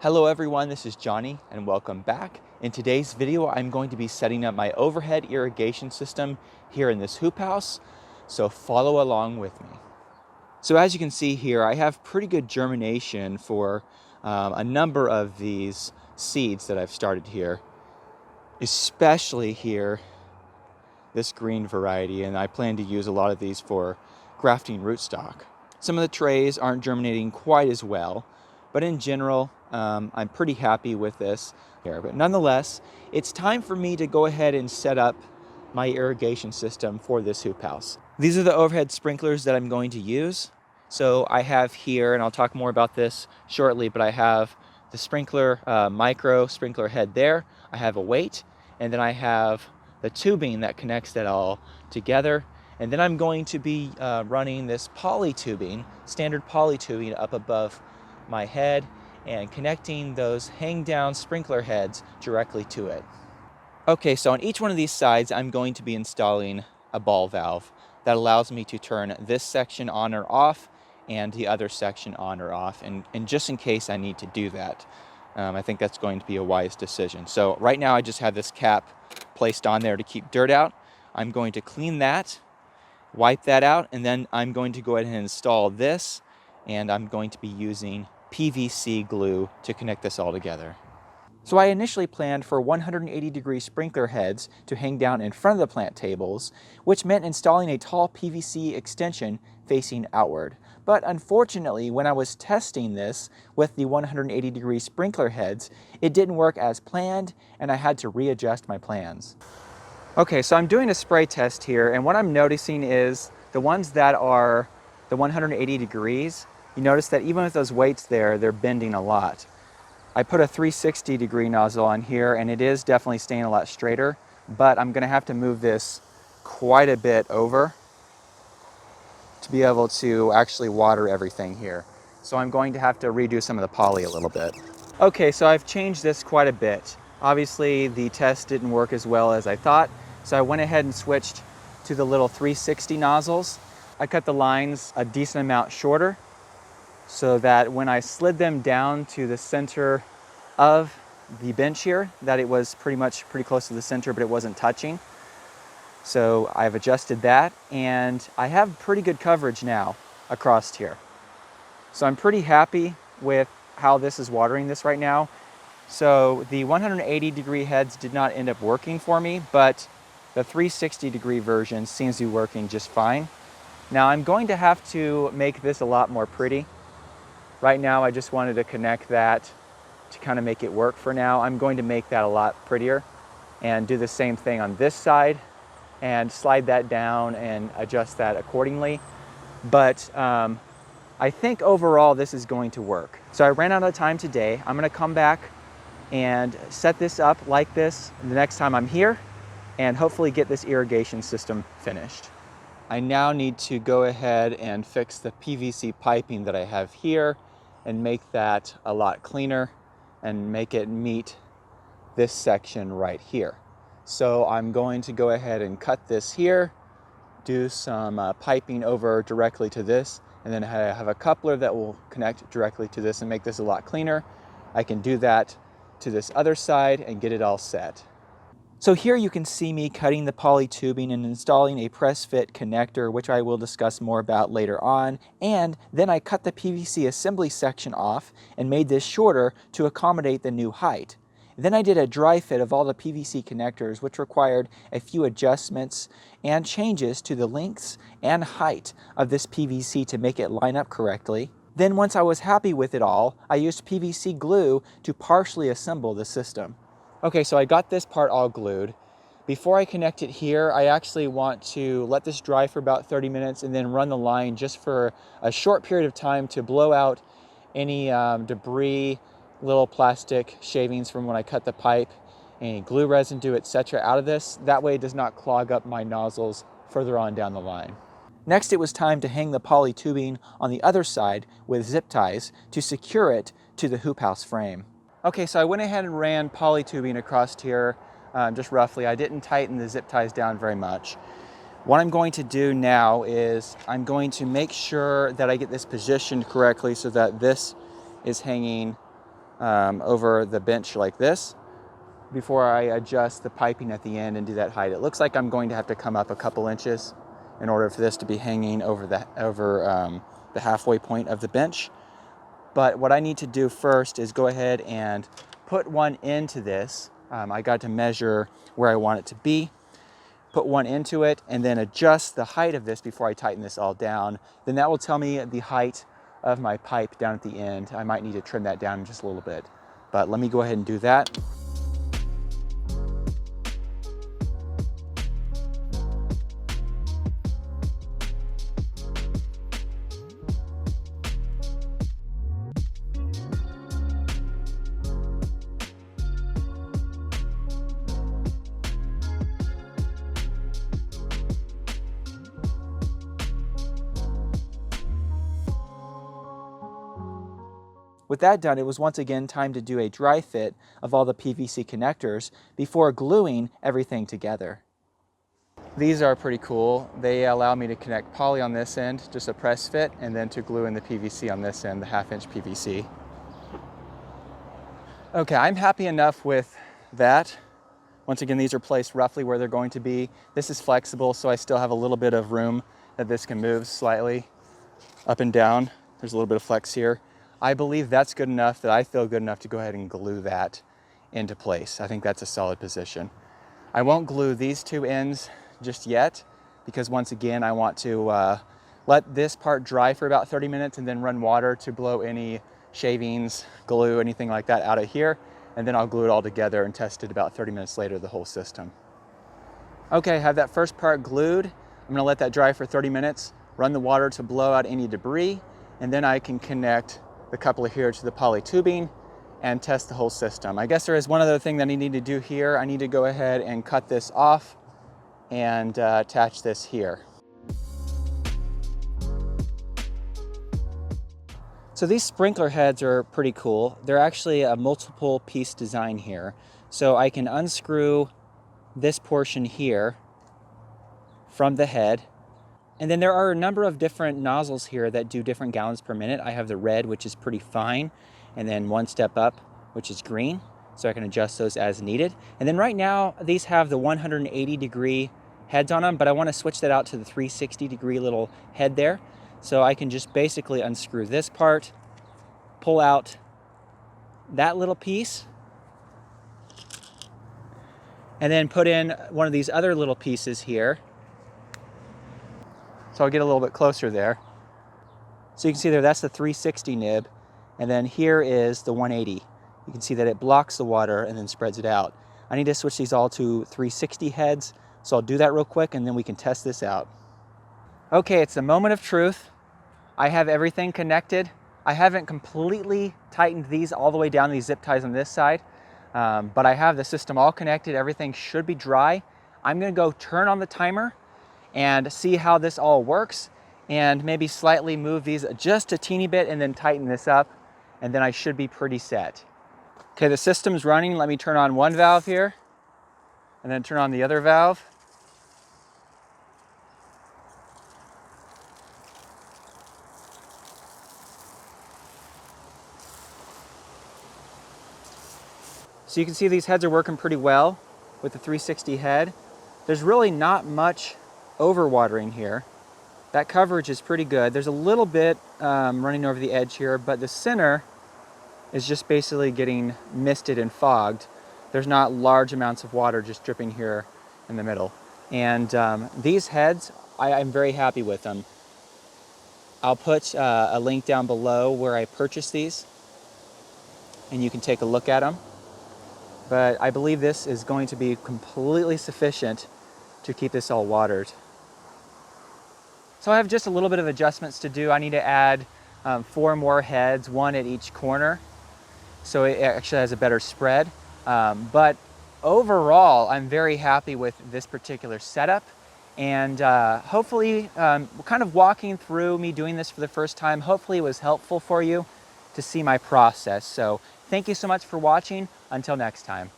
Hello everyone, this is Johnny and welcome back. In today's video, I'm going to be setting up my overhead irrigation system here in this hoop house, so follow along with me. So as you can see here, I have pretty good germination for a number of these seeds that I've started here, especially here, this green variety, and I plan to use a lot of these for grafting rootstock. Some of the trays aren't germinating quite as well, but in general, I'm pretty happy with this here. But nonetheless, it's time for me to go ahead and set up my irrigation system for this hoop house. These are the overhead sprinklers that I'm going to use. So I have here, and I'll talk more about this shortly, but I have the sprinkler, micro sprinkler head there. I have a weight, and then I have the tubing that connects that all together. And then I'm going to be running this poly tubing, standard poly tubing up above my head and connecting those hang down sprinkler heads directly to it. Okay, so on each one of these sides, I'm going to be installing a ball valve that allows me to turn this section on or off and the other section on or off. And just in case I need to do that, I think that's going to be a wise decision. So right now I just have this cap placed on there to keep dirt out. I'm going to clean that, wipe that out, and then I'm going to go ahead and install this, and I'm going to be using PVC glue to connect this all together. So I initially planned for 180-degree sprinkler heads to hang down in front of the plant tables, which meant installing a tall PVC extension facing outward. But unfortunately, when I was testing this with the 180-degree sprinkler heads, it didn't work as planned, and I had to readjust my plans. Okay, so I'm doing a spray test here, and what I'm noticing is the ones that are the 180 degrees, you notice that even with those weights there, they're bending a lot. I put a 360-degree nozzle on here, and it is definitely staying a lot straighter, but I'm gonna have to move this quite a bit over to be able to actually water everything here. So I'm going to have to redo some of the poly a little bit. Okay, so I've changed this quite a bit. Obviously, the test didn't work as well as I thought, so I went ahead and switched to the little 360 nozzles. I cut the lines a decent amount shorter so that when I slid them down to the center of the bench here, that it was pretty close to the center, but it wasn't touching. So I've adjusted that, and I have pretty good coverage now across here. So I'm pretty happy with how this is watering this right now. So the 180-degree heads did not end up working for me, but the 360-degree version seems to be working just fine. Now I'm going to have to make this a lot more pretty. Right now I just wanted to connect that to kind of make it work for now. I'm going to make that a lot prettier and do the same thing on this side and slide that down and adjust that accordingly. But I think overall this is going to work. So I ran out of time today. I'm gonna come back and set this up like this the next time I'm here and hopefully get this irrigation system finished. I now need to go ahead and fix the PVC piping that I have here and make that a lot cleaner and make it meet this section right here. So I'm going to go ahead and cut this here, do some piping over directly to this, and then I have a coupler that will connect directly to this and make this a lot cleaner. I can do that to this other side and get it all set. So here you can see me cutting the poly tubing and installing a press fit connector, which I will discuss more about later on. And then I cut the PVC assembly section off and made this shorter to accommodate the new height. Then I did a dry fit of all the PVC connectors, which required a few adjustments and changes to the lengths and height of this PVC to make it line up correctly. Then once I was happy with it all, I used PVC glue to partially assemble the system. Okay, so I got this part all glued. Before I connect it here, I actually want to let this dry for about 30 minutes and then run the line just for a short period of time to blow out any debris, little plastic shavings from when I cut the pipe, any glue residue, etc. out of this. That way it does not clog up my nozzles further on down the line. Next, it was time to hang the poly tubing on the other side with zip ties to secure it to the hoop house frame. Okay, so I went ahead and ran poly tubing across here, just roughly. I didn't tighten the zip ties down very much. What I'm going to do now is I'm going to make sure that I get this positioned correctly so that this is hanging over the bench like this before I adjust the piping at the end and do that height. It looks like I'm going to have to come up a couple inches in order for this to be hanging over the halfway point of the bench. But what I need to do first is go ahead and put one into this. I got to measure where I want it to be, put one into it, and then adjust the height of this before I tighten this all down. Then that will tell me the height of my pipe down at the end. I might need to trim that down just a little bit, but let me go ahead and do that. With that done, it was once again time to do a dry fit of all the PVC connectors before gluing everything together. These are pretty cool. They allow me to connect poly on this end, just a press fit, and then to glue in the PVC on this end, the 1/2 inch PVC. Okay, I'm happy enough with that. Once again, these are placed roughly where they're going to be. This is flexible, so I still have a little bit of room that this can move slightly up and down. There's a little bit of flex here. I believe that's good enough, that I feel good enough to go ahead and glue that into place. I think that's a solid position. I won't glue these two ends just yet because once again, I want to let this part dry for about 30 minutes and then run water to blow any shavings, glue, anything like that out of here. And then I'll glue it all together and test it about 30 minutes later, the whole system. Okay, I have that first part glued. I'm gonna let that dry for 30 minutes, run the water to blow out any debris, and then I can connect the coupler here to the poly tubing and test the whole system. I guess there is one other thing that I need to do here. I need to go ahead and cut this off and attach this here. So these sprinkler heads are pretty cool. They're actually a multiple piece design here. So I can unscrew this portion here from the head. And then there are a number of different nozzles here that do different gallons per minute. I have the red, which is pretty fine, and then one step up, which is green. So I can adjust those as needed. And then right now, these have the 180-degree heads on them, but I want to switch that out to the 360-degree little head there. So I can just basically unscrew this part, pull out that little piece, and then put in one of these other little pieces here. So I'll get a little bit closer there. So you can see there, that's the 360 nib. And then here is the 180. You can see that it blocks the water and then spreads it out. I need to switch these all to 360 heads. So I'll do that real quick and then we can test this out. Okay, it's the moment of truth. I have everything connected. I haven't completely tightened these all the way down, these zip ties on this side, but I have the system all connected. Everything should be dry. I'm gonna go turn on the timer and see how this all works and maybe slightly move these just a teeny bit and then tighten this up, and then I should be pretty set. Okay, the system's running. Let me turn on one valve here and then turn on the other valve. So you can see these heads are working pretty well with the 360 head. There's really not much overwatering here. That coverage is pretty good. There's a little bit running over the edge here, but the center is just basically getting misted and fogged. There's not large amounts of water just dripping here in the middle. And these heads, I'm very happy with them. I'll put a link down below where I purchased these, and you can take a look at them. But I believe this is going to be completely sufficient to keep this all watered. So I have just a little bit of adjustments to do. I need to add 4 more heads, 1 at each corner, so it actually has a better spread. But overall, I'm very happy with this particular setup. And hopefully, kind of walking through me doing this for the first time, hopefully it was helpful for you to see my process. So thank you so much for watching. Until next time.